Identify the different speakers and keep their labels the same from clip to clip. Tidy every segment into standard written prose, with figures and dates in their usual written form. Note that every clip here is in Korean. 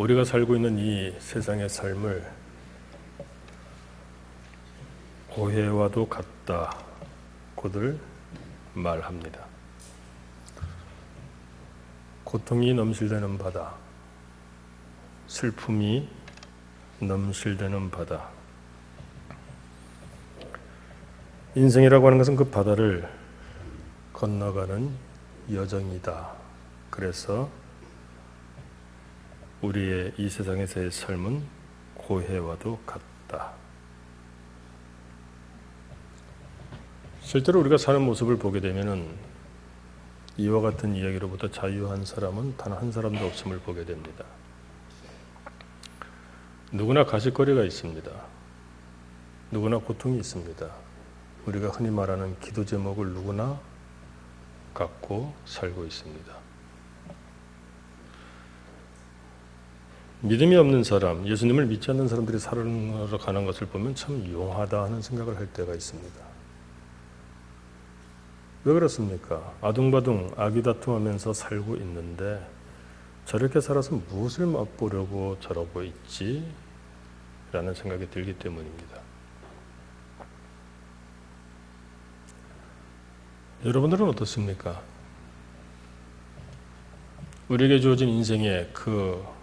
Speaker 1: 우리가 살고 있는 이 세상의 삶을 고해와도 같다고들 말합니다. 고통이 넘실대는 바다, 슬픔이 넘실대는 바다. 인생이라고 하는 것은 그 바다를 건너가는 여정이다. 그래서 우리의 이 세상에서의 삶은 고해와도 같다. 실제로 우리가 사는 모습을 보게 되면은 이와 같은 이야기로부터 자유한 사람은 단 한 사람도 없음을 보게 됩니다. 누구나 가십거리가 있습니다. 누구나 고통이 있습니다. 우리가 흔히 말하는 기도 제목을 누구나 갖고 살고 있습니다. 믿음이 없는 사람, 예수님을 믿지 않는 사람들이 살아가는 가는 것을 보면 참 용하다 하는 생각을 할 때가 있습니다. 왜 그렇습니까? 아둥바둥 아기다툼하면서 살고 있는데 저렇게 살아서 무엇을 맛보려고 저러고 있지? 라는 생각이 들기 때문입니다. 여러분들은 어떻습니까? 우리에게 주어진 인생의 그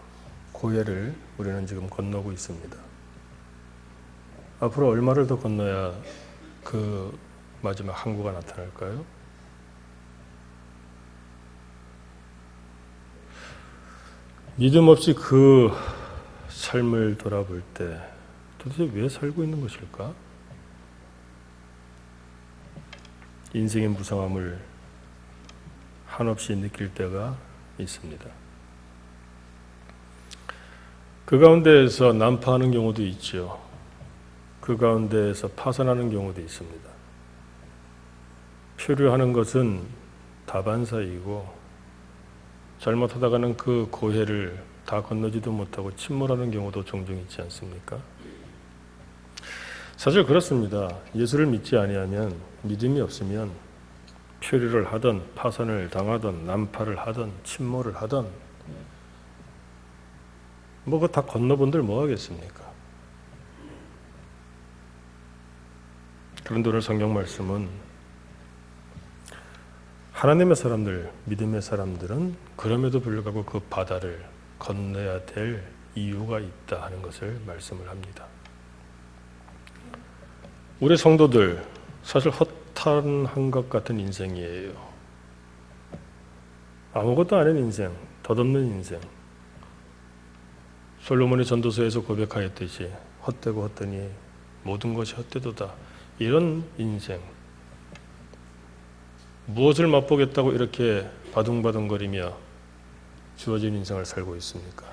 Speaker 1: 고해를 우리는 지금 건너고 있습니다. 앞으로 얼마를 더 건너야 그 마지막 항구가 나타날까요? 믿음 없이 그 삶을 돌아볼 때 도대체 왜 살고 있는 것일까? 인생의 무상함을 한없이 느낄 때가 있습니다. 그 가운데에서 난파하는 경우도 있죠. 그 가운데에서 파산하는 경우도 있습니다. 표류하는 것은 다반사이고 잘못하다가는 그 고해를 다 건너지도 못하고 침몰하는 경우도 종종 있지 않습니까? 사실 그렇습니다. 예수를 믿지 아니하면, 믿음이 없으면 표류를 하든 파산을 당하든 난파를 하든 침몰을 하든 그거 다 건너본들 뭐 하겠습니까? 그런데 오늘 성경 말씀은 하나님의 사람들, 믿음의 사람들은 그럼에도 불구하고 그 바다를 건너야 될 이유가 있다 하는 것을 말씀을 합니다. 우리 성도들 사실 허탄한 것 같은 인생이에요. 아무것도 아닌 인생, 덧없는 인생. 솔로몬이 전도서에서 고백하였듯이 헛되고 헛되니 모든 것이 헛되도다. 이런 인생. 무엇을 맛보겠다고 이렇게 바둥바둥거리며 주어진 인생을 살고 있습니까?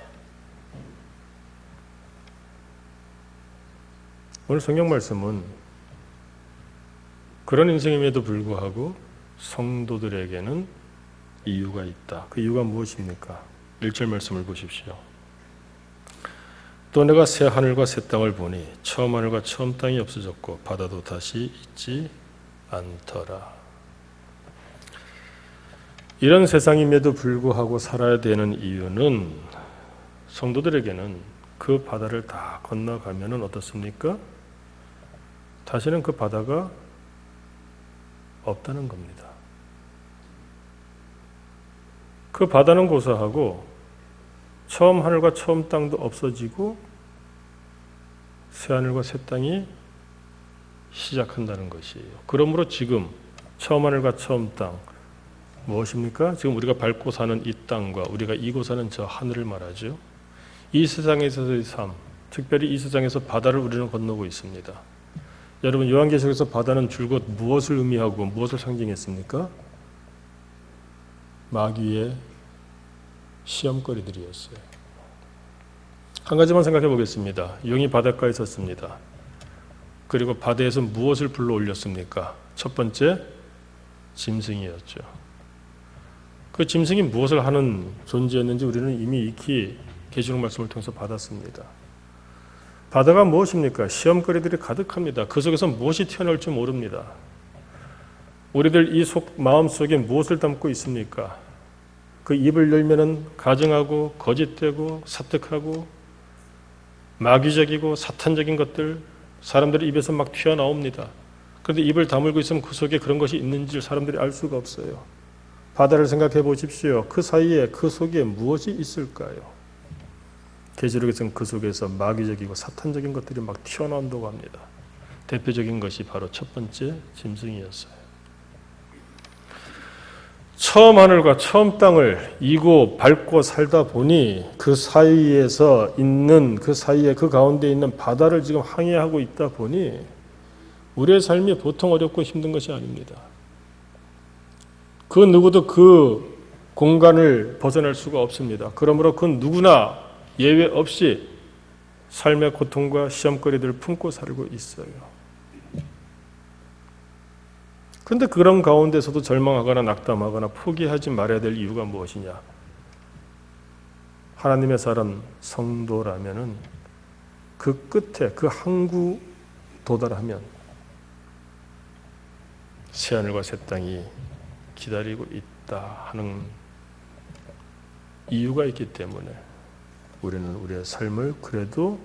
Speaker 1: 오늘 성경 말씀은 그런 인생임에도 불구하고 성도들에게는 이유가 있다. 그 이유가 무엇입니까? 1절 말씀을 보십시오. 또 내가 새 하늘과 새 땅을 보니 처음 하늘과 처음 땅이 없어졌고 바다도 다시 있지 않더라. 이런 세상임에도 불구하고 살아야 되는 이유는 성도들에게는 그 바다를 다 건너가면은 어떻습니까? 다시는 그 바다가 없다는 겁니다. 그 바다는 고사하고 처음 하늘과 처음 땅도 없어지고 새 하늘과 새 땅이 시작한다는 것이에요. 그러므로 지금 처음 하늘과 처음 땅 무엇입니까? 지금 우리가 밟고 사는 이 땅과 우리가 이고 사는 저 하늘을 말하죠. 이 세상에서의 삶, 특별히 이 세상에서 바다를 우리는 건너고 있습니다. 여러분 요한계시록에서 바다는 줄곧 무엇을 의미하고 무엇을 상징했습니까? 마귀의 시험거리들이었어요. 한 가지만 생각해 보겠습니다. 용이 바닷가에 섰습니다. 그리고 바다에서 무엇을 불러 올렸습니까? 첫 번째, 짐승이었죠. 그 짐승이 무엇을 하는 존재였는지 우리는 이미 익히 계시록 말씀을 통해서 받았습니다. 바다가 무엇입니까? 시험거리들이 가득합니다. 그 속에서 무엇이 튀어나올지 모릅니다. 우리들 이 마음속에 무엇을 담고 있습니까? 그 입을 열면은 가증하고 거짓되고 사특하고 마귀적이고 사탄적인 것들 사람들의 입에서 막 튀어나옵니다. 그런데 입을 다물고 있으면 그 속에 그런 것이 있는지를 사람들이 알 수가 없어요. 바다를 생각해 보십시오. 그 사이에 그 속에 무엇이 있을까요? 계시록에서는 그 속에서 마귀적이고 사탄적인 것들이 막 튀어나온다고 합니다. 대표적인 것이 바로 첫 번째 짐승이었어요. 처음 하늘과 처음 땅을 이고 밟고 살다 보니 그 사이에서 있는 그 사이에 그 가운데 있는 바다를 지금 항해하고 있다 보니 우리의 삶이 보통 어렵고 힘든 것이 아닙니다. 그 누구도 그 공간을 벗어날 수가 없습니다. 그러므로 그 누구나 예외 없이 삶의 고통과 시험거리들을 품고 살고 있어요. 그런데 그런 가운데서도 절망하거나 낙담하거나 포기하지 말아야 될 이유가 무엇이냐? 하나님의 사람 성도라면은 그 끝에 그 항구 도달하면 새하늘과 새 땅이 기다리고 있다 하는 이유가 있기 때문에 우리는 우리의 삶을 그래도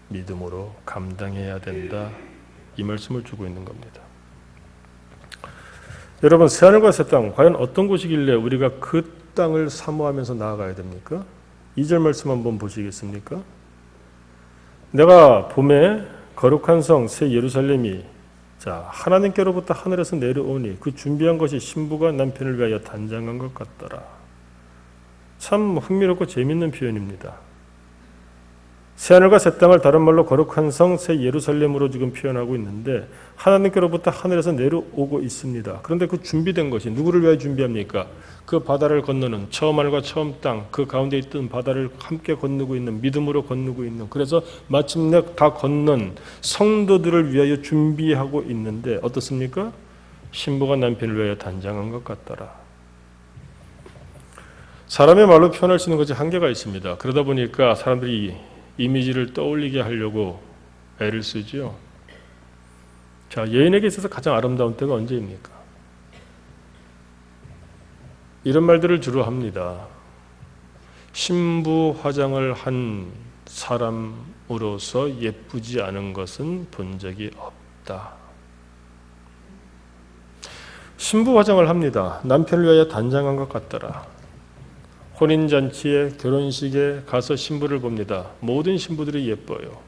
Speaker 1: 믿음으로 감당해야 된다. 이 말씀을 주고 있는 겁니다. 여러분, 새하늘과 새 땅, 과연 어떤 곳이길래 우리가 그 땅을 사모하면서 나아가야 됩니까? 2절 말씀 한번 보시겠습니까? 내가 봄에 거룩한 성 새 예루살렘이 하나님께로부터 하늘에서 내려오니 그 준비한 것이 신부가 남편을 위하여 단장한 것 같더라. 참 흥미롭고 재미있는 표현입니다. 새하늘과 새 땅을 다른 말로 거룩한 성 새 예루살렘으로 지금 표현하고 있는데 하나님께로부터 하늘에서 내려오고 있습니다. 그런데 그 준비된 것이 누구를 위하여 준비합니까? 그 바다를 건너는 처음 하늘과 처음 땅, 그 가운데 있던 바다를 함께 건너고 있는, 믿음으로 건너고 있는, 그래서 마침내 다 건넌 성도들을 위하여 준비하고 있는데 어떻습니까? 신부가 남편을 위하여 단장한 것 같더라. 사람의 말로 표현할 수 있는 것이 한계가 있습니다. 그러다 보니까 사람들이 이미지를 떠올리게 하려고 애를 쓰죠. 자, 여인에게 있어서 가장 아름다운 때가 언제입니까? 이런 말들을 주로 합니다. 신부 화장을 한 사람으로서 예쁘지 않은 것은 본 적이 없다. 신부 화장을 합니다. 남편을 위하여 단장한 것 같더라. 혼인잔치에 결혼식에 가서 신부를 봅니다. 모든 신부들이 예뻐요.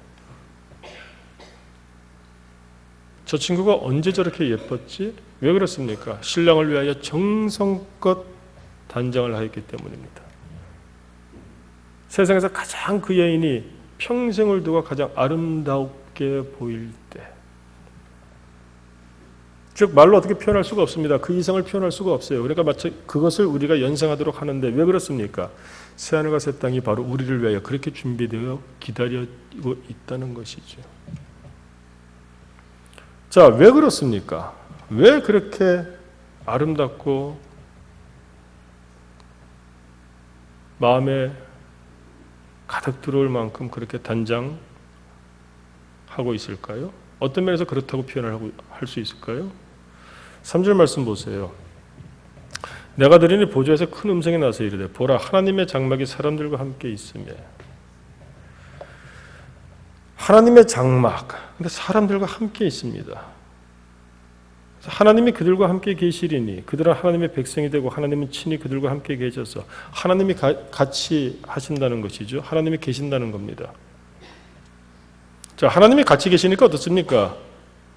Speaker 1: 저 친구가 언제 저렇게 예뻤지? 왜 그렇습니까? 신랑을 위하여 정성껏 단장을 하였기 때문입니다. 세상에서 가장 그 여인이 평생을 두고 가장 아름답게 보일 때, 즉 말로 어떻게 표현할 수가 없습니다. 그 이상을 표현할 수가 없어요. 그러니까 마치 그것을 우리가 연상하도록 하는데 왜 그렇습니까? 새하늘과 새 땅이 바로 우리를 위하여 그렇게 준비되어 기다리고 있다는 것이죠. 자, 왜 그렇습니까? 왜 그렇게 아름답고 마음에 가득 들어올 만큼 그렇게 단장하고 있을까요? 어떤 면에서 그렇다고 표현을 할 수 있을까요? 3절 말씀 보세요. 내가 들으니 보좌에서 큰 음성이 나서 이르되 보라 하나님의 장막이 사람들과 함께 있으며. 하나님의 장막, 근데 사람들과 함께 있습니다. 하나님이 그들과 함께 계시리니 그들은 하나님의 백성이 되고 하나님은 친히 그들과 함께 계셔서 하나님이 같이 하신다는 것이죠. 하나님이 계신다는 겁니다. 자, 하나님이 같이 계시니까 어떻습니까?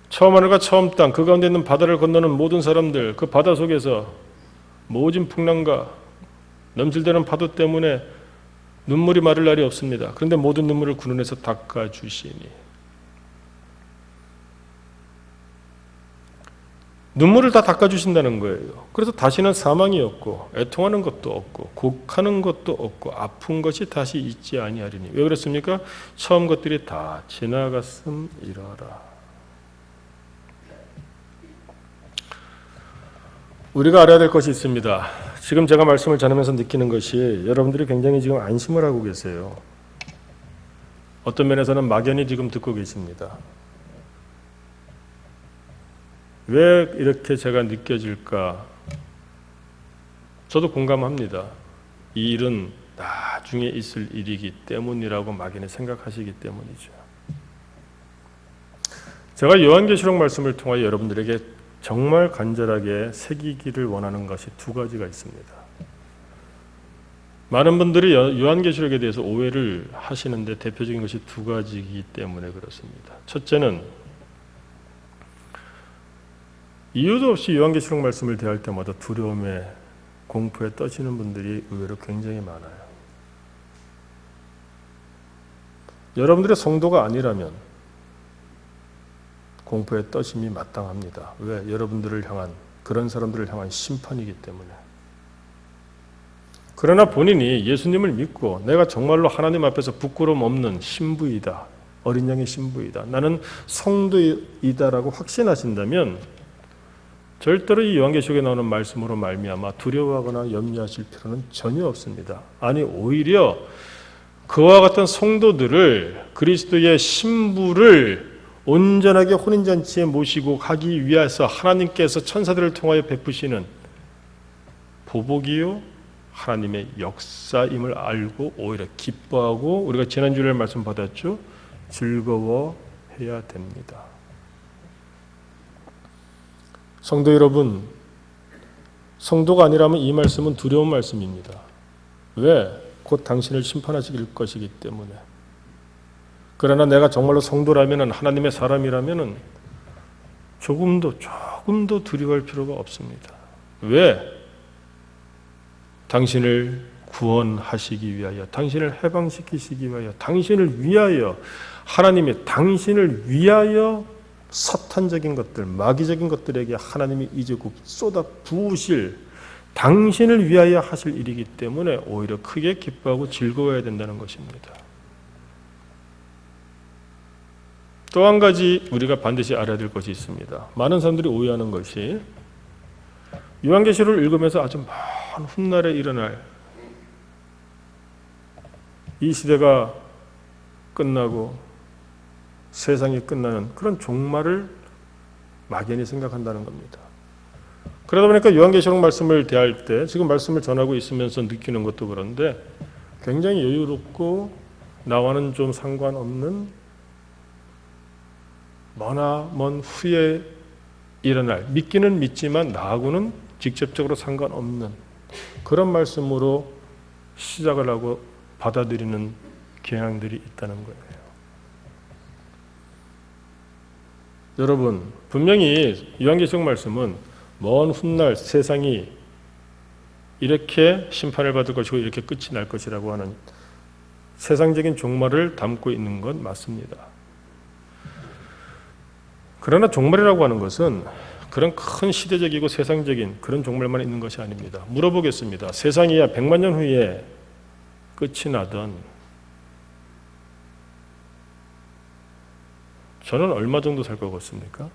Speaker 1: 처음 하늘과 처음 땅, 그 가운데 있는 바다를 건너는 모든 사람들, 그 바다 속에서 모진 풍랑과 넘실대는 파도 때문에 눈물이 마를 날이 없습니다. 그런데 모든 눈물을 군원에서 닦아주시니. 눈물을 다 닦아주신다는 거예요. 그래서 다시는 사망이 없고 애통하는 것도 없고 곡하는 것도 없고 아픈 것이 다시 있지 아니하리니. 왜 그렇습니까? 처음 것들이 다 지나갔음이라라. 우리가 알아야 될 것이 있습니다. 지금 제가 말씀을 전하면서 느끼는 것이 여러분들이 굉장히 지금 안심을 하고 계세요. 어떤 면에서는 막연히 지금 듣고 계십니다. 왜 이렇게 제가 느껴질까? 저도 공감합니다. 이 일은 나중에 있을 일이기 때문이라고 막연히 생각하시기 때문이죠. 제가 요한계시록 말씀을 통하여 여러분들에게 정말 간절하게 새기기를 원하는 것이 두 가지가 있습니다. 많은 분들이 요한계시록에 대해서 오해를 하시는데 대표적인 것이 두 가지이기 때문에 그렇습니다. 첫째는 이유도 없이 요한계시록 말씀을 대할 때마다 두려움에 공포에 떠시는 분들이 의외로 굉장히 많아요. 여러분들의 성도가 아니라면 공포에 떠심이 마땅합니다. 왜? 여러분들을 향한, 그런 사람들을 향한 심판이기 때문에. 그러나 본인이 예수님을 믿고 내가 정말로 하나님 앞에서 부끄러움 없는 신부이다, 어린 양의 신부이다, 나는 성도이다라고 확신하신다면 절대로 이 요한계시록에 나오는 말씀으로 말미암아 두려워하거나 염려하실 필요는 전혀 없습니다. 아니, 오히려 그와 같은 성도들을, 그리스도의 신부를 온전하게 혼인잔치에 모시고 가기 위해서 하나님께서 천사들을 통하여 베푸시는 보복이요 하나님의 역사임을 알고 오히려 기뻐하고, 우리가 지난주에 말씀 받았죠, 즐거워해야 됩니다. 성도 여러분, 성도가 아니라면 이 말씀은 두려운 말씀입니다. 왜? 곧 당신을 심판하실 것이기 때문에. 그러나 내가 정말로 성도라면, 하나님의 사람이라면 조금도 두려워할 필요가 없습니다. 왜? 당신을 구원하시기 위하여, 당신을 해방시키시기 위하여, 당신을 위하여, 하나님이 당신을 위하여 사탄적인 것들, 마귀적인 것들에게 하나님이 이제 곧 쏟아 부으실, 당신을 위하여 하실 일이기 때문에 오히려 크게 기뻐하고 즐거워해야 된다는 것입니다. 또 한 가지 우리가 반드시 알아야 될 것이 있습니다. 많은 사람들이 오해하는 것이, 요한계시록을 읽으면서 아주 먼 훗날에 일어날 이 시대가 끝나고 세상이 끝나는 그런 종말을 막연히 생각한다는 겁니다. 그러다 보니까 요한계시록 말씀을 대할 때, 지금 말씀을 전하고 있으면서 느끼는 것도 그런데 굉장히 여유롭고 나와는 좀 상관없는, 머나 먼 후에 일어날, 믿기는 믿지만 나하고는 직접적으로 상관없는 그런 말씀으로 시작을 하고 받아들이는 경향들이 있다는 거예요. 여러분, 분명히 요한계시록 말씀은 먼 훗날 세상이 이렇게 심판을 받을 것이고 이렇게 끝이 날 것이라고 하는 세상적인 종말을 담고 있는 건 맞습니다. 그러나 종말이라고 하는 것은 그런 큰 시대적이고 세상적인 그런 종말만 있는 것이 아닙니다. 물어보겠습니다. 세상이 100만 년 후에 끝이 나던, 저는 얼마 정도 살 것 같습니까?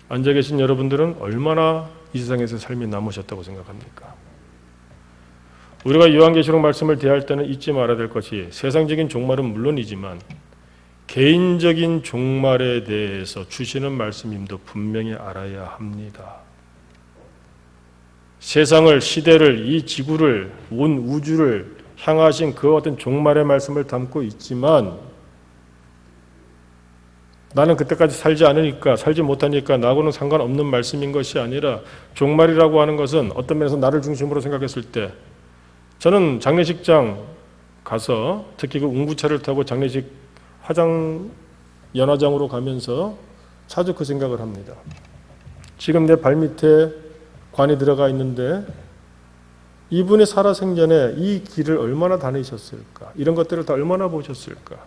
Speaker 1: 앉아 계신 여러분들은 얼마나 이 세상에서 삶이 남으셨다고 생각합니까? 우리가 요한계시록 말씀을 대할 때는 잊지 말아야 될 것이, 세상적인 종말은 물론이지만 개인적인 종말에 대해서 주시는 말씀임도 분명히 알아야 합니다. 세상을, 시대를, 이 지구를, 온 우주를 향하신 그와 같은 종말의 말씀을 담고 있지만, 나는 그때까지 살지 못하니까 나하고는 상관없는 말씀인 것이 아니라, 종말이라고 하는 것은 어떤 면에서 나를 중심으로 생각했을 때, 저는 장례식장 가서 특히 그 운구차를 타고 장례식 연화장으로 가면서 자주 그 생각을 합니다. 지금 내 발밑에 관이 들어가 있는데 이분이 살아생전에 이 길을 얼마나 다니셨을까? 이런 것들을 다 얼마나 보셨을까?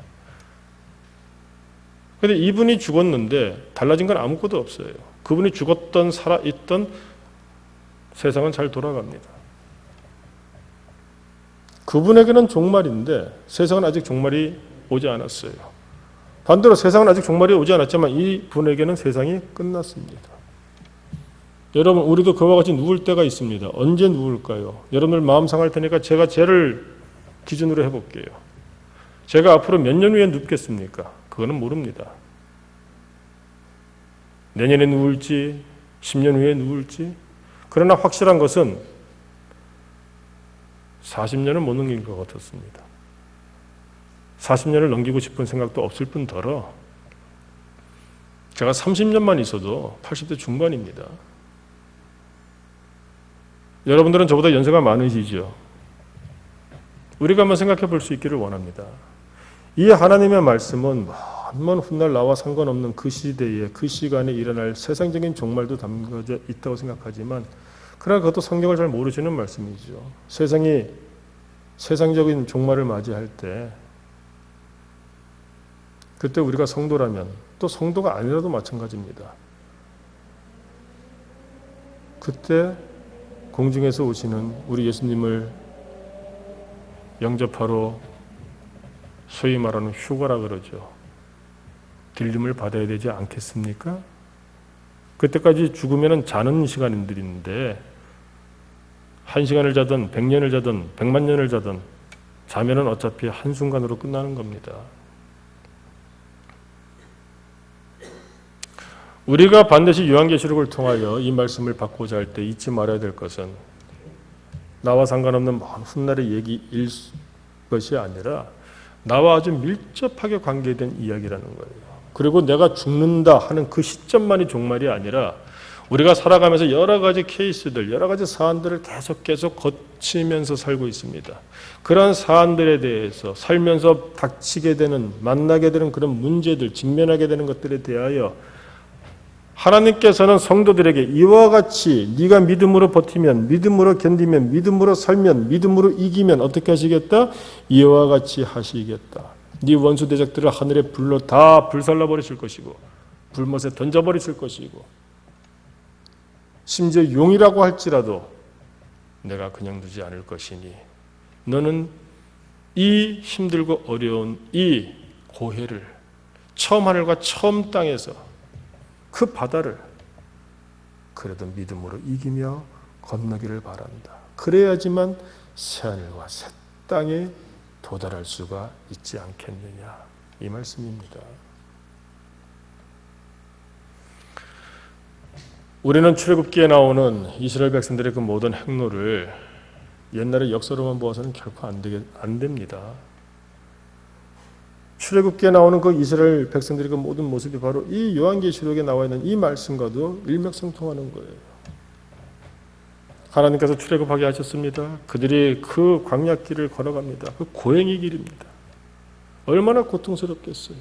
Speaker 1: 그런데 이분이 죽었는데 달라진 건 아무것도 없어요. 그분이 죽었던 살아있던 세상은 잘 돌아갑니다. 그분에게는 종말인데 세상은 아직 종말이 오지 않았어요. 반대로 세상은 아직 종말이 오지 않았지만 이 분에게는 세상이 끝났습니다. 여러분, 우리도 그와 같이 누울 때가 있습니다. 언제 누울까요? 여러분들 마음 상할 테니까 제가 쟤를 기준으로 해볼게요. 제가 앞으로 몇 년 후에 눕겠습니까? 그거는 모릅니다. 내년에 누울지, 10년 후에 누울지, 그러나 확실한 것은 40년을 못 넘긴 것 같았습니다. 40년을 넘기고 싶은 생각도 없을 뿐더러 제가 30년만 있어도 80대 중반입니다. 여러분들은 저보다 연세가 많으시죠? 우리가 한번 생각해 볼 수 있기를 원합니다. 이 하나님의 말씀은 먼 훗날 나와 상관없는 그 시대에 그 시간에 일어날 세상적인 종말도 담겨져 있다고 생각하지만 그러나 그것도 성경을 잘 모르시는 말씀이죠. 세상이 세상적인 종말을 맞이할 때 그때 우리가 성도라면 또 성도가 아니라도 마찬가지입니다. 그때 공중에서 오시는 우리 예수님을 영접하러 소위 말하는 휴가라 그러죠. 들림을 받아야 되지 않겠습니까? 그때까지 죽으면 자는 시간들인데 1시간을 자든 100년을 자든 100만 년을 자든 자면은 어차피 한순간으로 끝나는 겁니다. 우리가 반드시 요한계시록을 통하여 이 말씀을 받고자 할 때 잊지 말아야 될 것은 나와 상관없는 먼 훗날의 얘기일 것이 아니라 나와 아주 밀접하게 관계된 이야기라는 거예요. 그리고 내가 죽는다 하는 그 시점만이 종말이 아니라 우리가 살아가면서 여러 가지 케이스들, 여러 가지 사안들을 계속 거치면서 살고 있습니다. 그런 사안들에 대해서 살면서 닥치게 되는, 만나게 되는 그런 문제들, 직면하게 되는 것들에 대하여 하나님께서는 성도들에게 이와 같이 네가 믿음으로 버티면, 믿음으로 견디면, 믿음으로 살면, 믿음으로 이기면 어떻게 하시겠다? 이와 같이 하시겠다. 네 원수 대적들을 하늘에 불로 다 불살라 버리실 것이고 불못에 던져 버리실 것이고 심지어 용이라고 할지라도 내가 그냥 두지 않을 것이니 너는 이 힘들고 어려운 이 고해를 처음 하늘과 처음 땅에서 그 바다를 그래도 믿음으로 이기며 건너기를 바란다. 그래야지만 새하늘과 새 땅에 도달할 수가 있지 않겠느냐 이 말씀입니다. 우리는 출애굽기에 나오는 이스라엘 백성들의 그 모든 행로를 옛날의 역사로만 보아서는 결코 안 됩니다. 출애굽기에 나오는 그 이스라엘 백성들의 그 모든 모습이 바로 이 요한계시록에 나와 있는 이 말씀과도 일맥상통하는 거예요. 하나님께서 출애굽하게 하셨습니다. 그들이 그 광야길을 걸어갑니다. 그 고행의 길입니다. 얼마나 고통스럽겠어요.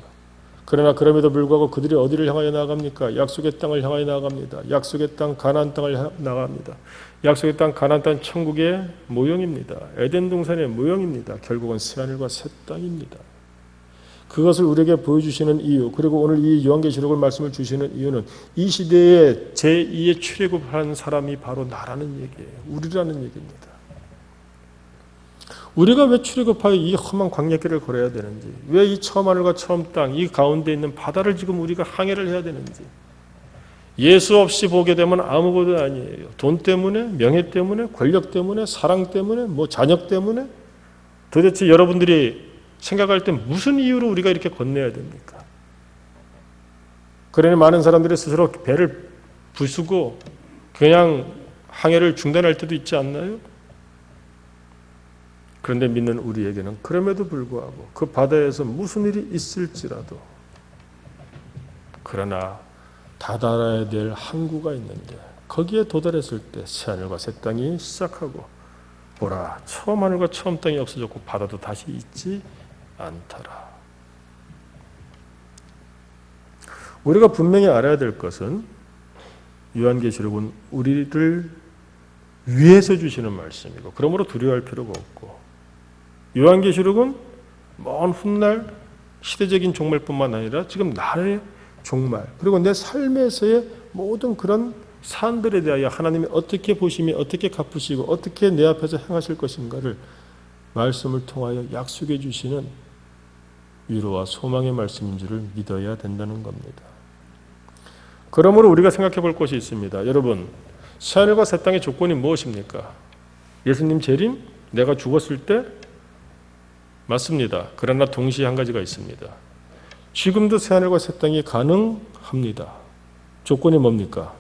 Speaker 1: 그러나 그럼에도 불구하고 그들이 어디를 향하여 나아갑니까? 약속의 땅을 향하여 나아갑니다. 약속의 땅 가나안 땅을 나아갑니다. 약속의 땅 가나안 땅 천국의 모형입니다. 에덴 동산의 모형입니다. 결국은 새하늘과 새 땅입니다. 그것을 우리에게 보여주시는 이유, 그리고 오늘 이 요한계시록을 말씀을 주시는 이유는 이 시대에 제2의 출애굽한 사람이 바로 나라는 얘기예요. 우리라는 얘기입니다. 우리가 왜 출애굽하여 이 험한 광야길을 걸어야 되는지, 왜 이 처음 하늘과 처음 땅, 이 가운데 있는 바다를 지금 우리가 항해를 해야 되는지, 예수 없이 보게 되면 아무것도 아니에요. 돈 때문에, 명예 때문에, 권력 때문에, 사랑 때문에, 뭐 자녀 때문에, 도대체 여러분들이 생각할 때 무슨 이유로 우리가 이렇게 건너야 됩니까? 그러니 많은 사람들이 스스로 배를 부수고 그냥 항해를 중단할 때도 있지 않나요? 그런데 믿는 우리에게는 그럼에도 불구하고 그 바다에서 무슨 일이 있을지라도 그러나 다다라야 될 항구가 있는데 거기에 도달했을 때 새하늘과 새 땅이 시작하고 보라 처음 하늘과 처음 땅이 없어졌고 바다도 다시 있지 않더라. 우리가 분명히 알아야 될 것은 요한계시록은 우리를 위해서 주시는 말씀이고 그러므로 두려워할 필요가 없고 요한계시록은 먼 훗날 시대적인 종말뿐만 아니라 지금 나의 종말 그리고 내 삶에서의 모든 그런 사안들에 대하여 하나님이 어떻게 보시며 어떻게 갚으시고 어떻게 내 앞에서 행하실 것인가를 말씀을 통하여 약속해 주시는 위로와 소망의 말씀인 줄을 믿어야 된다는 겁니다. 그러므로 우리가 생각해 볼 것이 있습니다. 여러분, 새하늘과 새 땅의 조건이 무엇입니까? 예수님 재림? 내가 죽었을 때? 맞습니다. 그러나 동시에 한 가지가 있습니다. 지금도 새하늘과 새 땅이 가능합니다. 조건이 뭡니까?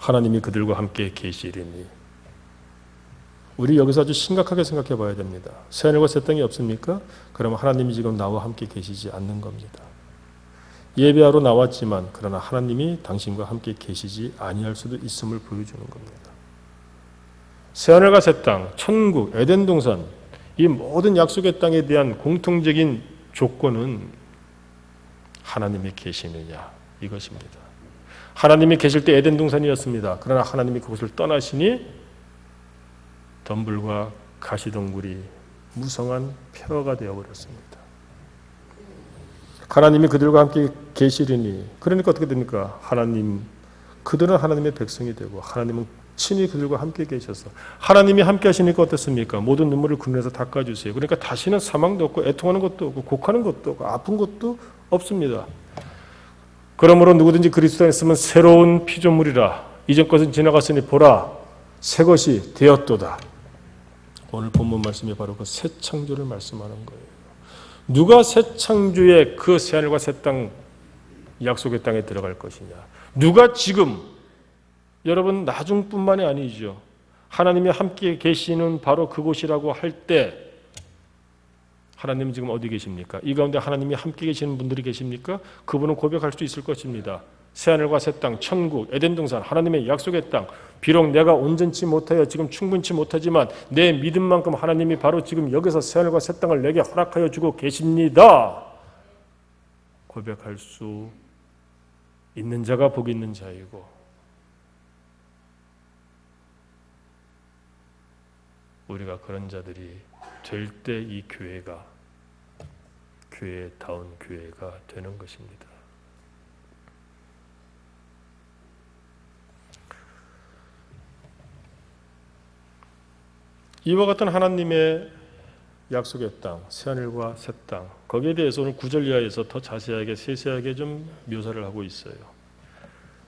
Speaker 1: 하나님이 그들과 함께 계시리니. 우리 여기서 아주 심각하게 생각해 봐야 됩니다. 새하늘과 새 땅이 없습니까? 그러면 하나님이 지금 나와 함께 계시지 않는 겁니다. 예배하러 나왔지만 그러나 하나님이 당신과 함께 계시지 아니할 수도 있음을 보여주는 겁니다. 새하늘과 새 땅, 천국, 에덴 동산, 이 모든 약속의 땅에 대한 공통적인 조건은 하나님이 계시느냐 이것입니다. 하나님이 계실 때 에덴 동산이었습니다. 그러나 하나님이 그곳을 떠나시니 덤불과 가시덩굴이 무성한 폐허가 되어버렸습니다. 하나님이 그들과 함께 계시리니, 그러니까 어떻게 됩니까? 그들은 하나님의 백성이 되고 하나님은 친히 그들과 함께 계셔서 하나님이 함께 하시니까 어떻습니까? 모든 눈물을 그늘에서 닦아주세요. 그러니까 다시는 사망도 없고 애통하는 것도 없고 곡하는 것도 없고 아픈 것도 없습니다. 그러므로 누구든지 그리스도 안에 있으면 새로운 피조물이라. 이전 것은 지나갔으니 보라 새 것이 되었도다. 오늘 본문 말씀이 바로 그 새 창조를 말씀하는 거예요. 누가 새 창조의 그 새하늘과 새 땅 약속의 땅에 들어갈 것이냐? 누가 지금 여러분 나중뿐만이 아니죠. 하나님이 함께 계시는 바로 그곳이라고 할 때 하나님 지금 어디 계십니까? 이 가운데 하나님이 함께 계시는 분들이 계십니까? 그분은 고백할 수 있을 것입니다. 새하늘과 새 땅, 천국, 에덴 동산, 하나님의 약속의 땅. 비록 내가 온전치 못하여 지금 충분치 못하지만 내 믿음만큼 하나님이 바로 지금 여기서 새하늘과 새 땅을 내게 허락하여 주고 계십니다. 고백할 수 있는 자가 복 있는 자이고 우리가 그런 자들이 될 때 이 교회가 교회다운 교회가 되는 것입니다. 이와 같은 하나님의 약속의 땅, 새하늘과 새 땅, 거기에 대해서 오늘 9절 이하에서 더 자세하게 세세하게 좀 묘사를 하고 있어요.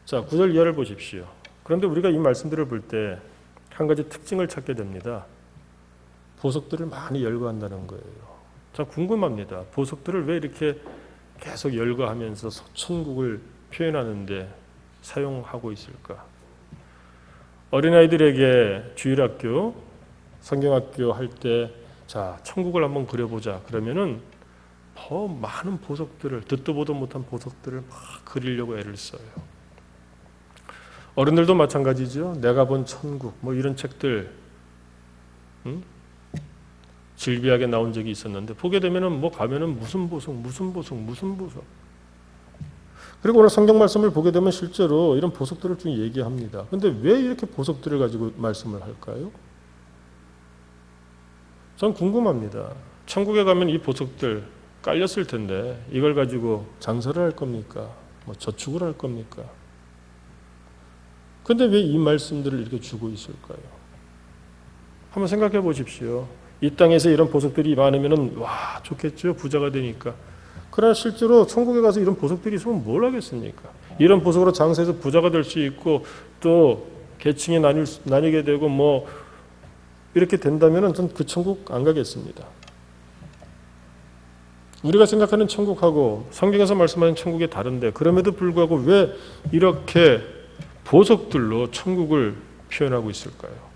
Speaker 1: 자, 9절 이하를 보십시오. 그런데 우리가 이 말씀들을 볼 때 한 가지 특징을 찾게 됩니다. 보석들을 많이 열거한다는 거예요. 자, 궁금합니다. 보석들을 왜 이렇게 계속 열거하면서 천국을 표현하는데 사용하고 있을까? 어린아이들에게 주일학교, 성경학교 할 때 자, 천국을 한번 그려보자. 그러면은 더 많은 보석들을, 듣도 보도 못한 보석들을 막 그리려고 애를 써요. 어른들도 마찬가지죠. 내가 본 천국, 뭐 이런 책들, 질비하게 나온 적이 있었는데 보게 되면은 뭐 가면은 무슨 보석. 그리고 오늘 성경 말씀을 보게 되면 실제로 이런 보석들을 좀 얘기합니다. 그런데 왜 이렇게 보석들을 가지고 말씀을 할까요? 전 궁금합니다. 천국에 가면 이 보석들 깔렸을 텐데 이걸 가지고 장사를 할 겁니까? 뭐 저축을 할 겁니까? 근데 왜 이 말씀들을 이렇게 주고 있을까요? 한번 생각해 보십시오. 이 땅에서 이런 보석들이 많으면은 와 좋겠죠. 부자가 되니까. 그러나 실제로 천국에 가서 이런 보석들이 있으면 뭘 하겠습니까? 이런 보석으로 장사해서 부자가 될 수 있고 또 계층이 나뉘게 되고 뭐 이렇게 된다면은 전 그 천국 안 가겠습니다. 우리가 생각하는 천국하고 성경에서 말씀하는 천국이 다른데 그럼에도 불구하고 왜 이렇게 보석들로 천국을 표현하고 있을까요?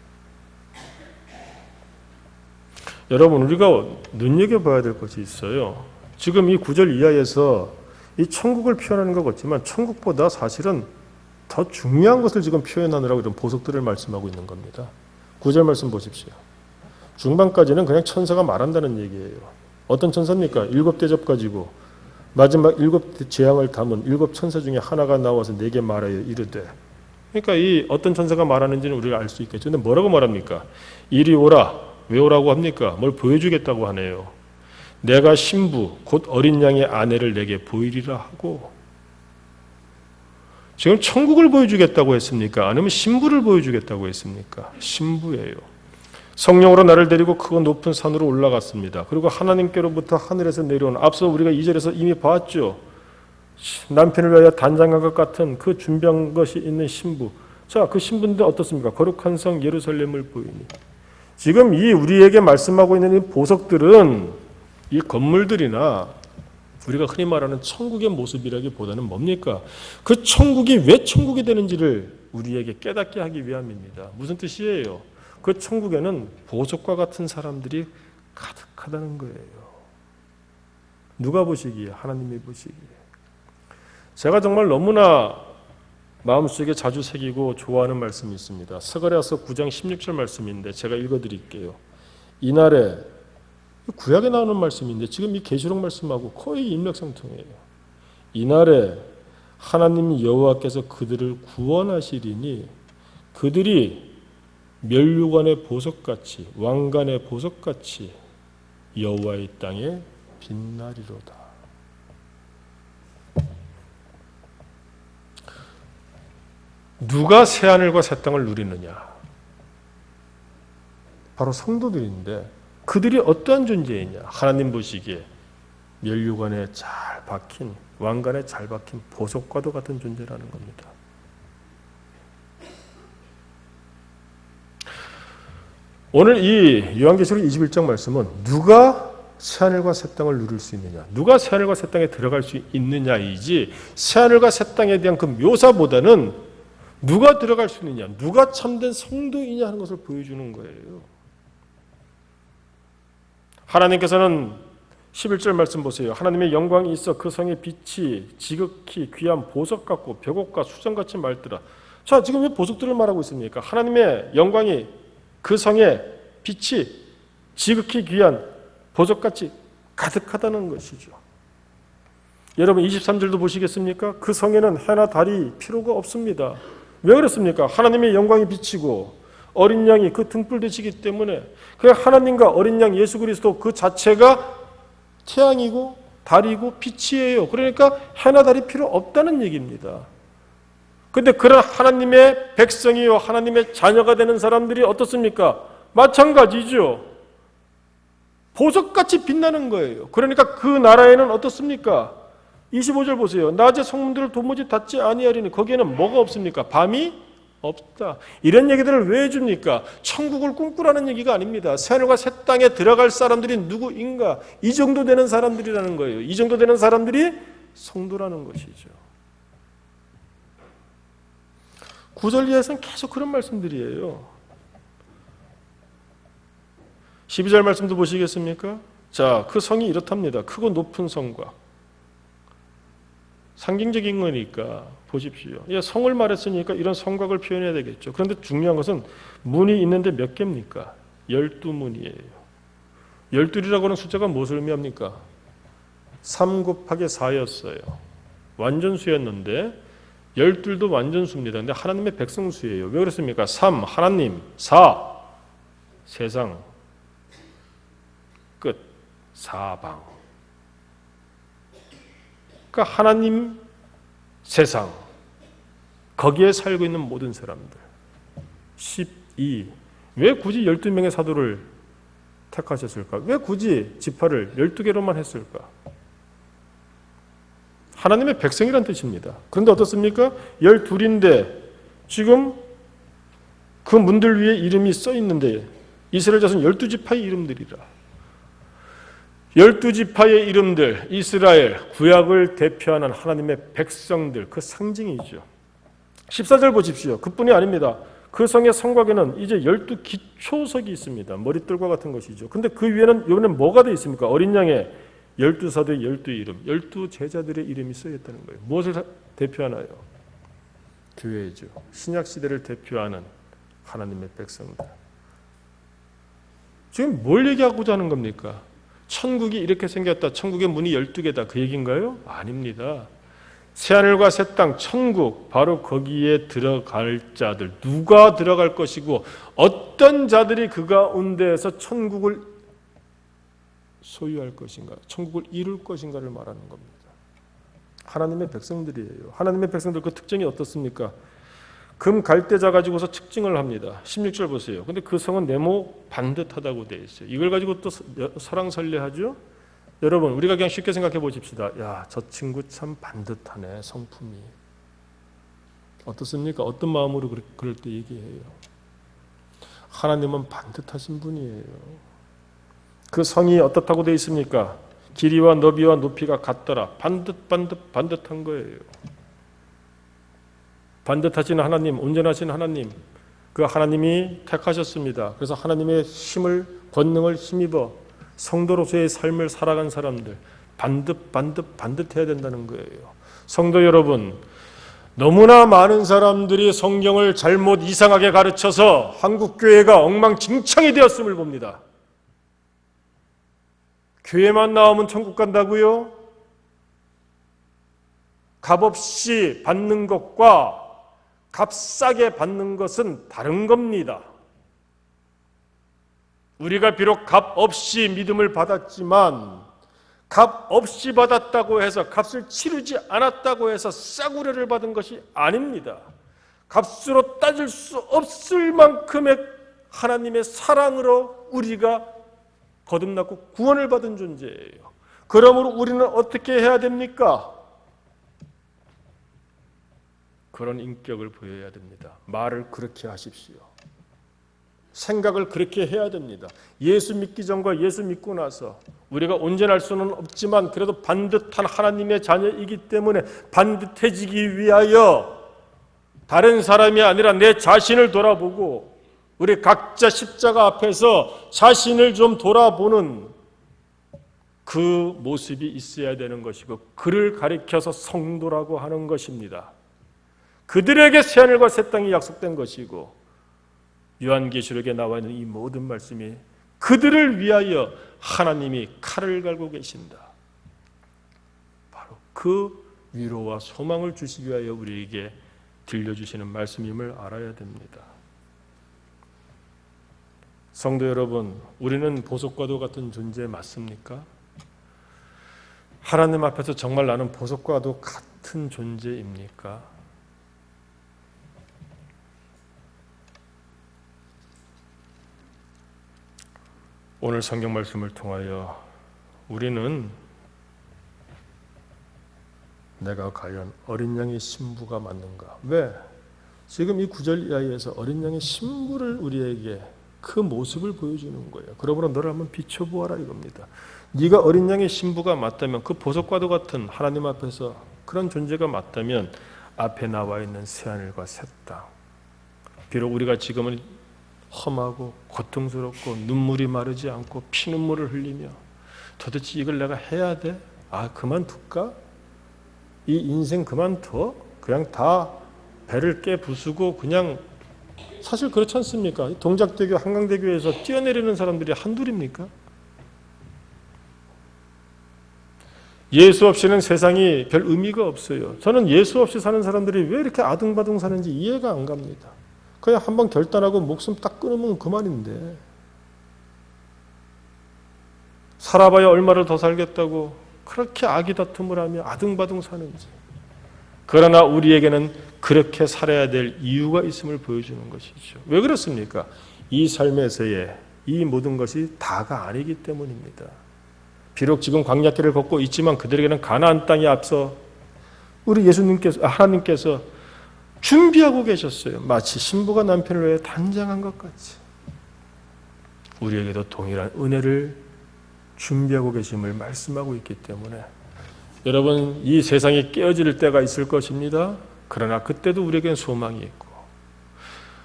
Speaker 1: 여러분 우리가 눈여겨봐야 될 것이 있어요. 지금 이 9절 이하에서 이 천국을 표현하는 것 같지만 천국보다 사실은 더 중요한 것을 지금 표현하느라고 이런 보석들을 말씀하고 있는 겁니다. 9절 말씀 보십시오. 중반까지는 그냥 천사가 말한다는 얘기예요. 어떤 천사입니까? 7대접 가지고 마지막 7 재앙을 담은 7 천사 중에 하나가 나와서 내게 말하여 이르되. 그러니까 이 어떤 천사가 말하는지는 우리가 알 수 있겠죠. 근데 뭐라고 말합니까? 이리 오라. 왜 오라고 합니까? 뭘 보여주겠다고 하네요. 내가 신부 곧 어린 양의 아내를 내게 보이리라 하고. 지금 천국을 보여주겠다고 했습니까? 아니면 신부를 보여주겠다고 했습니까? 신부예요. 성령으로 나를 데리고 크고 높은 산으로 올라갔습니다. 그리고 하나님께로부터 하늘에서 내려온, 앞서 우리가 2절에서 이미 봤죠. 남편을 위하여 단장한 것 같은 그 준비한 것이 있는 신부. 자, 그 신부인데 어떻습니까? 거룩한 성 예루살렘을 보이니. 지금 이 우리에게 말씀하고 있는 이 보석들은 이 건물들이나 우리가 흔히 말하는 천국의 모습이라기보다는 뭡니까? 그 천국이 왜 천국이 되는지를 우리에게 깨닫게 하기 위함입니다. 무슨 뜻이에요? 그 천국에는 보석과 같은 사람들이 가득하다는 거예요. 누가 보시기에? 하나님이 보시기에. 제가 정말 너무나 마음속에 자주 새기고 좋아하는 말씀이 있습니다. 스가랴서 9장 16절 말씀인데 제가 읽어드릴게요. 이날에 구약에 나오는 말씀인데 지금 이 계시록 말씀하고 거의 일맥상통해요. 이날에 하나님 여호와께서 그들을 구원하시리니 그들이 멸류관의 보석같이 왕관의 보석같이 여호와의 땅에 빛나리로다. 누가 새하늘과 새 땅을 누리느냐? 바로 성도들인데 그들이 어떠한 존재이냐? 하나님 보시기에 멸류관에 잘 박힌 왕관에 잘 박힌 보석과도 같은 존재라는 겁니다. 오늘 이 요한계시록 21장 말씀은 누가 새하늘과 새 땅을 누릴 수 있느냐, 누가 새하늘과 새 땅에 들어갈 수 있느냐이지 새하늘과 새 땅에 대한 그 묘사보다는 누가 들어갈 수 있느냐, 누가 참된 성도이냐 하는 것을 보여주는 거예요. 하나님께서는 11절 말씀 보세요. 하나님의 영광이 있어 그 성의 빛이 지극히 귀한 보석 같고 벽옥과 수정같이 맑더라. 자, 지금 왜 보석들을 말하고 있습니까? 하나님의 영광이 그 성의 빛이 지극히 귀한 보석같이 가득하다는 것이죠. 여러분 23절도 보시겠습니까? 그 성에는 해나 달이 필요가 없습니다. 왜 그렇습니까? 하나님의 영광이 비치고 어린 양이 그 등불 되시기 때문에 그 하나님과 어린 양 예수 그리스도 그 자체가 태양이고 달이고 빛이에요. 그러니까 해나 달이 필요 없다는 얘기입니다. 그런데 그런 하나님의 백성이요 하나님의 자녀가 되는 사람들이 어떻습니까? 마찬가지죠. 보석같이 빛나는 거예요. 그러니까 그 나라에는 어떻습니까? 25절 보세요. 낮에 성문들을 도무지 닫지 아니하리니 거기에는 뭐가 없습니까? 밤이 없다. 이런 얘기들을 왜 해줍니까? 천국을 꿈꾸라는 얘기가 아닙니다. 새하늘과 새 땅에 들어갈 사람들이 누구인가? 이 정도 되는 사람들이라는 거예요. 이 정도 되는 사람들이 성도라는 것이죠. 9절 이하에서는 계속 그런 말씀들이에요. 12절 말씀도 보시겠습니까? 자, 그 성이 이렇답니다. 크고 높은 성과. 상징적인 거니까 보십시오. 성을 말했으니까 이런 성곽을 표현해야 되겠죠. 그런데 중요한 것은 문이 있는데 몇 개입니까? 12문이에요. 12이라고 하는 숫자가 무엇을 의미합니까? 3 곱하기 4였어요. 완전수였는데 12도 완전수입니다. 근데 하나님의 백성수예요. 왜 그렇습니까? 3, 하나님, 4, 세상, 끝, 사방. 그러니까 하나님, 세상, 거기에 살고 있는 모든 사람들. 12. 왜 굳이 12명의 사도를 택하셨을까? 왜 굳이 지파를 12개로만 했을까? 하나님의 백성이란 뜻입니다. 그런데 어떻습니까? 12인데 지금 그 문들 위에 이름이 써 있는데 이스라엘 자손 12지파의 이름들이라. 12지파의 이름들, 이스라엘, 구약을 대표하는 하나님의 백성들, 그 상징이죠. 14절 보십시오. 그뿐이 아닙니다. 그 성의 성곽에는 이제 12기초석이 있습니다. 머릿돌과 같은 것이죠. 근데 그 위에는 이번엔 뭐가 되어 있습니까? 어린 양의 12사도의 12이름, 12제자들의 이름이 쓰여있다는 거예요. 무엇을 대표하나요? 교회죠. 신약시대를 대표하는 하나님의 백성들. 지금 뭘 얘기하고자 하는 겁니까? 천국이 이렇게 생겼다. 천국의 문이 12개다. 그 얘기인가요? 아닙니다. 새하늘과 새 땅, 천국, 바로 거기에 들어갈 자들, 누가 들어갈 것이고 어떤 자들이 그 가운데에서 천국을 소유할 것인가, 천국을 이룰 것인가를 말하는 겁니다. 하나님의 백성들이에요. 하나님의 백성들 그 특징이 어떻습니까? 금 갈대자 가지고서 측정을 합니다. 16절 보세요. 근데 그 성은 네모 반듯하다고 되어 있어요. 이걸 가지고 또 설왕설래하죠? 여러분, 우리가 그냥 쉽게 생각해 보십시다. 야, 저 친구 참 반듯하네, 성품이. 어떻습니까? 어떤 마음으로 그럴 때 얘기해요? 하나님은 반듯하신 분이에요. 그 성이 어떻다고 되어 있습니까? 길이와 너비와 높이가 같더라. 반듯한 거예요. 반듯하신 하나님, 온전하신 하나님, 그 하나님이 택하셨습니다. 그래서 하나님의 힘을, 권능을 힘입어 성도로서의 삶을 살아간 사람들, 반듯해야 된다는 거예요. 성도 여러분, 너무나 많은 사람들이 성경을 잘못 이상하게 가르쳐서 한국교회가 엉망진창이 되었음을 봅니다. 교회만 나오면 천국 간다고요? 값없이 받는 것과 값싸게 받는 것은 다른 겁니다. 우리가 비록 값없이 믿음을 받았지만 값없이 받았다고 해서, 값을 치르지 않았다고 해서 싸구려를 받은 것이 아닙니다. 값으로 따질 수 없을 만큼의 하나님의 사랑으로 우리가 거듭났고 구원을 받은 존재예요. 그러므로 우리는 어떻게 해야 됩니까? 그런 인격을 보여야 됩니다. 말을 그렇게 하십시오. 생각을 그렇게 해야 됩니다. 예수 믿기 전과 예수 믿고 나서 우리가 온전할 수는 없지만 그래도 반듯한 하나님의 자녀이기 때문에 반듯해지기 위하여 다른 사람이 아니라 내 자신을 돌아보고 우리 각자 십자가 앞에서 자신을 좀 돌아보는 그 모습이 있어야 되는 것이고, 그를 가리켜서 성도라고 하는 것입니다. 그들에게 새하늘과 새 땅이 약속된 것이고, 요한계시록에 나와 있는 이 모든 말씀이 그들을 위하여 하나님이 칼을 갈고 계신다. 바로 그 위로와 소망을 주시기 위하여 우리에게 들려주시는 말씀임을 알아야 됩니다. 성도 여러분, 우리는 보석과도 같은 존재 맞습니까? 하나님 앞에서 정말 나는 보석과도 같은 존재입니까? 오늘 성경 말씀을 통하여 우리는 내가 과연 어린 양의 신부가 맞는가? 왜? 지금 이 9절 이하에서 어린 양의 신부를 우리에게 그 모습을 보여주는 거예요. 그러므로 너를 한번 비춰보아라 이겁니다. 네가 어린 양의 신부가 맞다면, 그 보석과도 같은 하나님 앞에서 그런 존재가 맞다면 앞에 나와 있는 새하늘과 새 땅, 비록 우리가 지금은 험하고 고통스럽고 눈물이 마르지 않고 피눈물을 흘리며 도대체 이걸 내가 해야 돼? 그만둘까? 이 인생 그만둬? 그냥 다 배를 깨부수고 그냥, 사실 그렇지 않습니까? 동작대교, 한강대교에서 뛰어내리는 사람들이 한둘입니까? 예수 없이는 세상이 별 의미가 없어요. 저는 예수 없이 사는 사람들이 왜 이렇게 아등바등 사는지 이해가 안 갑니다. 그냥 한번 결단하고 목숨 딱 끊으면 그만인데, 살아봐야 얼마를 더 살겠다고 그렇게 아기다툼을 하며 아등바등 사는지. 그러나 우리에게는 그렇게 살아야 될 이유가 있음을 보여주는 것이죠. 왜 그렇습니까? 이 삶에서의 이 모든 것이 다가 아니기 때문입니다. 비록 지금 광야길을 걷고 있지만 그들에게는 가나안 땅이 앞서 우리 하나님께서 준비하고 계셨어요. 마치 신부가 남편을 위해 단장한 것 같이 우리에게도 동일한 은혜를 준비하고 계심을 말씀하고 있기 때문에, 여러분, 이 세상이 깨어질 때가 있을 것입니다. 그러나 그때도 우리에겐 소망이 있고,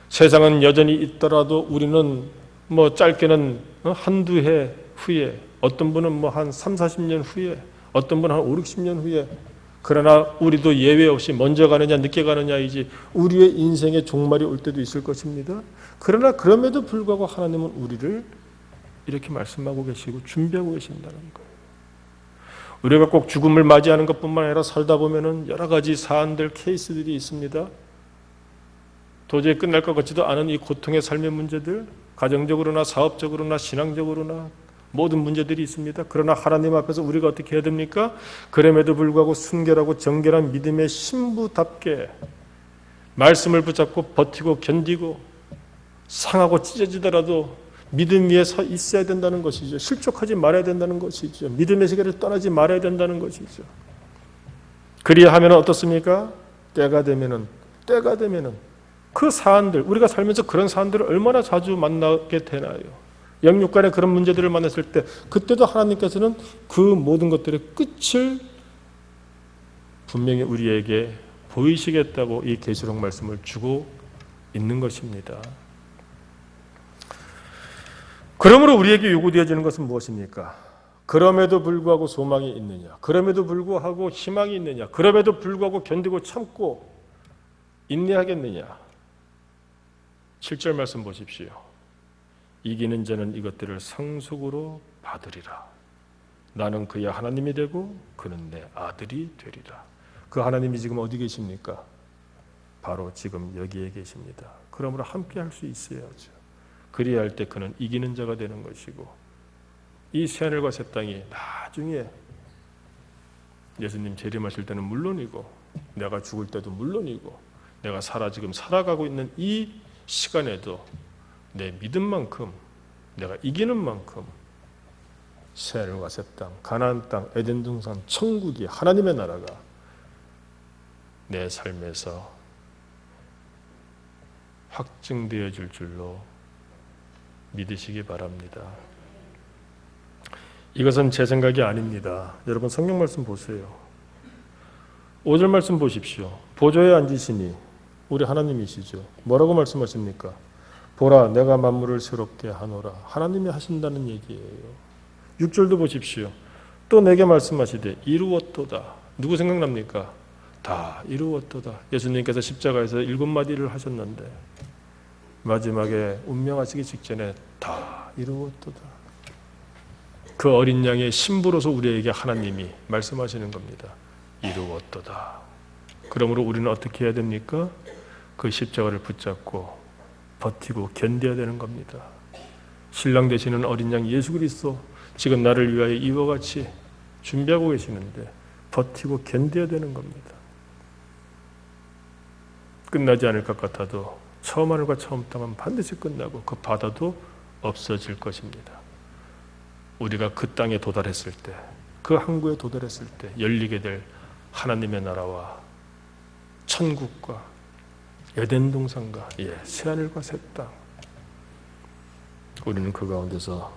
Speaker 1: 세상은 여전히 있더라도 우리는 짧게는 한두 해 후에, 어떤 분은 한 3, 40년 후에, 어떤 분은 한 5, 60년 후에, 그러나 우리도 예외 없이 먼저 가느냐 늦게 가느냐이지 우리의 인생의 종말이 올 때도 있을 것입니다. 그러나 그럼에도 불구하고 하나님은 우리를 이렇게 말씀하고 계시고 준비하고 계신다는 거예요. 우리가 꼭 죽음을 맞이하는 것뿐만 아니라 살다 보면은 여러 가지 사안들, 케이스들이 있습니다. 도저히 끝날 것 같지도 않은 이 고통의 삶의 문제들, 가정적으로나 사업적으로나 신앙적으로나 모든 문제들이 있습니다. 그러나 하나님 앞에서 우리가 어떻게 해야 됩니까? 그럼에도 불구하고 순결하고 정결한 믿음의 신부답게 말씀을 붙잡고 버티고 견디고 상하고 찢어지더라도 믿음 위에 서 있어야 된다는 것이죠. 실족하지 말아야 된다는 것이죠. 믿음의 세계를 떠나지 말아야 된다는 것이죠. 그리야 하면 어떻습니까? 때가 되면은 그 사안들, 우리가 살면서 그런 사안들을 얼마나 자주 만나게 되나요? 영육간의 그런 문제들을 만났을 때 그때도 하나님께서는 그 모든 것들의 끝을 분명히 우리에게 보이시겠다고 이 계시록 말씀을 주고 있는 것입니다. 그러므로 우리에게 요구되어지는 것은 무엇입니까? 그럼에도 불구하고 소망이 있느냐? 그럼에도 불구하고 희망이 있느냐? 그럼에도 불구하고 견디고 참고 인내하겠느냐? 7절 말씀 보십시오. 이기는 자는 이것들을 상속으로 받으리라. 나는 그의 하나님이 되고 그는 내 아들이 되리라. 그 하나님이 지금 어디 계십니까? 바로 지금 여기에 계십니다. 그러므로 함께 할 수 있어야죠. 그리야 할 때 그는 이기는 자가 되는 것이고, 이 새하늘과 새 땅이 나중에 예수님 재림하실 때는 물론이고, 내가 죽을 때도 물론이고, 내가 지금 살아가고 있는 이 시간에도 내 믿음 만큼, 내가 이기는 만큼 새하늘과 새 땅, 가나안 땅, 에덴 동산, 천국이, 하나님의 나라가 내 삶에서 확증되어질 줄로 믿으시기 바랍니다. 이것은 제 생각이 아닙니다. 여러분 성경 말씀 보세요. 5절 말씀 보십시오. 보좌에 앉으시니 우리 하나님이시죠. 뭐라고 말씀하십니까? 보라 내가 만물을 새롭게 하노라. 하나님이 하신다는 얘기예요. 6절도 보십시오. 또 내게 말씀하시되 이루었도다. 누구 생각납니까? 다 이루었도다. 예수님께서 십자가에서 7마디를 하셨는데 마지막에 운명하시기 직전에 다 이루었도다. 그 어린 양의 신부로서 우리에게 하나님이 말씀하시는 겁니다. 이루었도다. 그러므로 우리는 어떻게 해야 됩니까? 그 십자가를 붙잡고 버티고 견뎌야 되는 겁니다. 신랑 되시는 어린 양 예수 그리스도 지금 나를 위하여 이와 같이 준비하고 계시는데 버티고 견뎌야 되는 겁니다. 끝나지 않을 것 같아도 처음 하늘과 처음 땅은 반드시 끝나고 그 바다도 없어질 것입니다. 우리가 그 땅에 도달했을 때, 그 항구에 도달했을 때 열리게 될 하나님의 나라와 천국과 에덴 동산과 새하늘과 새 땅, 우리는 그 가운데서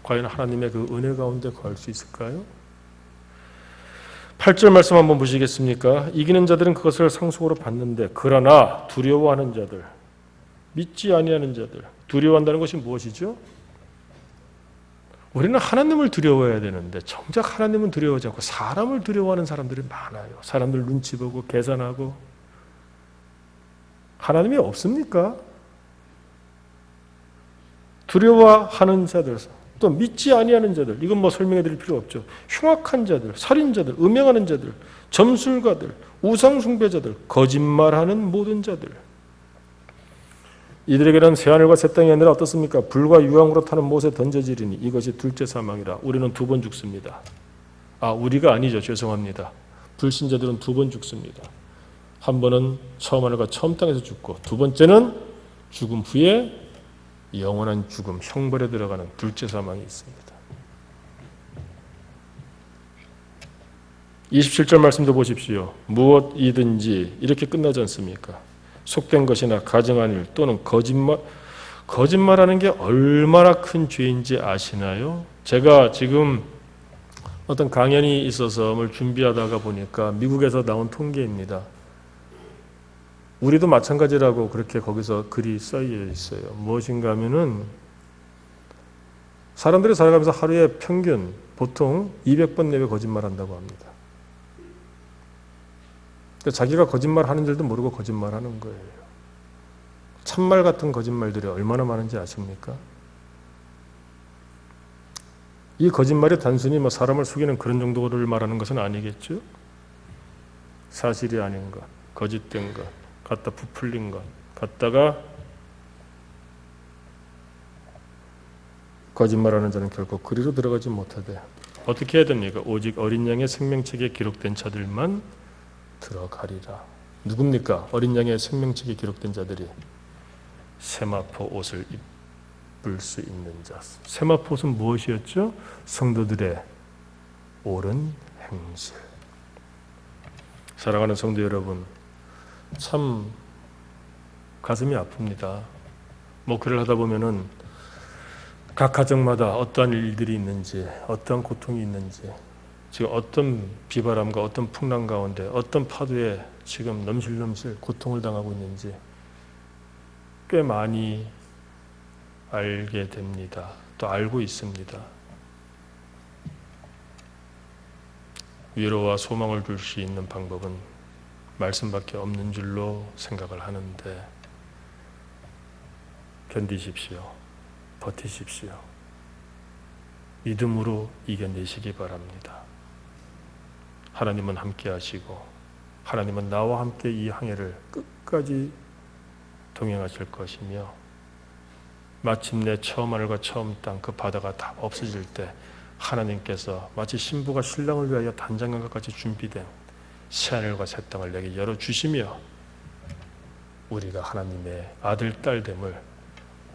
Speaker 1: 과연 하나님의 그 은혜 가운데 거할 수 있을까요? 8절 말씀 한번 보시겠습니까? 이기는 자들은 그것을 상속으로 받는데 그러나 두려워하는 자들, 믿지 아니하는 자들, 두려워한다는 것이 무엇이죠? 우리는 하나님을 두려워해야 되는데 정작 하나님은 두려워하지 않고 사람을 두려워하는 사람들이 많아요. 사람들 눈치 보고 계산하고. 하나님이 없습니까? 두려워하는 자들, 또 믿지 아니하는 자들, 이건 뭐 설명해 드릴 필요 없죠. 흉악한 자들, 살인자들, 음행하는 자들, 점술가들, 우상숭배자들, 거짓말하는 모든 자들, 이들에게는 새하늘과 새 땅이 아니라 어떻습니까? 불과 유황으로 타는 못에 던져지리니 이것이 둘째 사망이라. 우리는 2번 죽습니다. 우리가 아니죠. 죄송합니다. 불신자들은 2번 죽습니다. 한 번은 처음 하늘과 처음 땅에서 죽고, 두 번째는 죽음 후에 영원한 죽음, 형벌에 들어가는 둘째 사망이 있습니다. 27절 말씀도 보십시오. 무엇이든지 이렇게 끝나지 않습니까? 속된 것이나 가증한 일 또는 거짓말하는 게 얼마나 큰 죄인지 아시나요? 제가 지금 어떤 강연이 있어서 뭘 준비하다가 보니까 미국에서 나온 통계입니다. 우리도 마찬가지라고 그렇게 거기서 글이 써져 있어요. 무엇인가 하면은 사람들이 살아가면서 하루에 평균 보통 200번 내외 거짓말한다고 합니다. 자기가 거짓말하는 줄도 모르고 거짓말하는 거예요. 참말 같은 거짓말들이 얼마나 많은지 아십니까? 이 거짓말이 단순히 사람을 속이는 그런 정도를 말하는 것은 아니겠죠? 사실이 아닌 것, 거짓된 것, 갖다 부풀린 것, 갖다가 거짓말하는 자는 결코 그리로 들어가지 못하되 어떻게 해야 됩니까? 오직 어린 양의 생명책에 기록된 자들만 들어가리라. 누굽니까? 어린 양의 생명책에 기록된 자들이 세마포 옷을 입을 수 있는 자. 세마포 옷은 무엇이었죠? 성도들의 옳은 행실. 사랑하는 성도 여러분, 참 가슴이 아픕니다. 목회를 하다 보면은 각 가정마다 어떠한 일들이 있는지, 어떠한 고통이 있는지, 지금 어떤 비바람과 어떤 풍랑 가운데 어떤 파도에 지금 넘실넘실 고통을 당하고 있는지 꽤 많이 알게 됩니다. 또 알고 있습니다. 위로와 소망을 줄 수 있는 방법은 말씀밖에 없는 줄로 생각을 하는데 견디십시오. 버티십시오. 믿음으로 이겨내시기 바랍니다. 하나님은 함께 하시고 하나님은 나와 함께 이 항해를 끝까지 동행하실 것이며 마침내 처음 하늘과 처음 땅 그 바다가 다 없어질 때 하나님께서 마치 신부가 신랑을 위하여 단장과 같이 준비된 새하늘과 새 땅을 내게 열어주시며 우리가 하나님의 아들, 딸됨을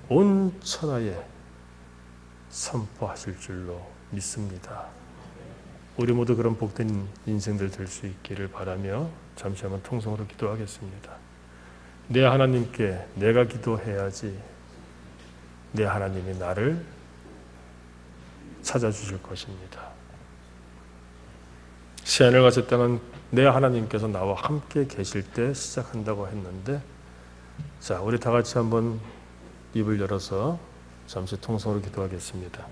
Speaker 1: 온 천하에 선포하실 줄로 믿습니다. 우리 모두 그런 복된 인생들 될 수 있기를 바라며 잠시 한번 통성으로 기도하겠습니다. 내 하나님께 내가 기도해야지 내 하나님이 나를 찾아주실 것입니다. 새하늘과 새 땅은 내 하나님께서 나와 함께 계실 때 시작한다고 했는데, 자, 우리 다 같이 한번 입을 열어서 잠시 통성으로 기도하겠습니다.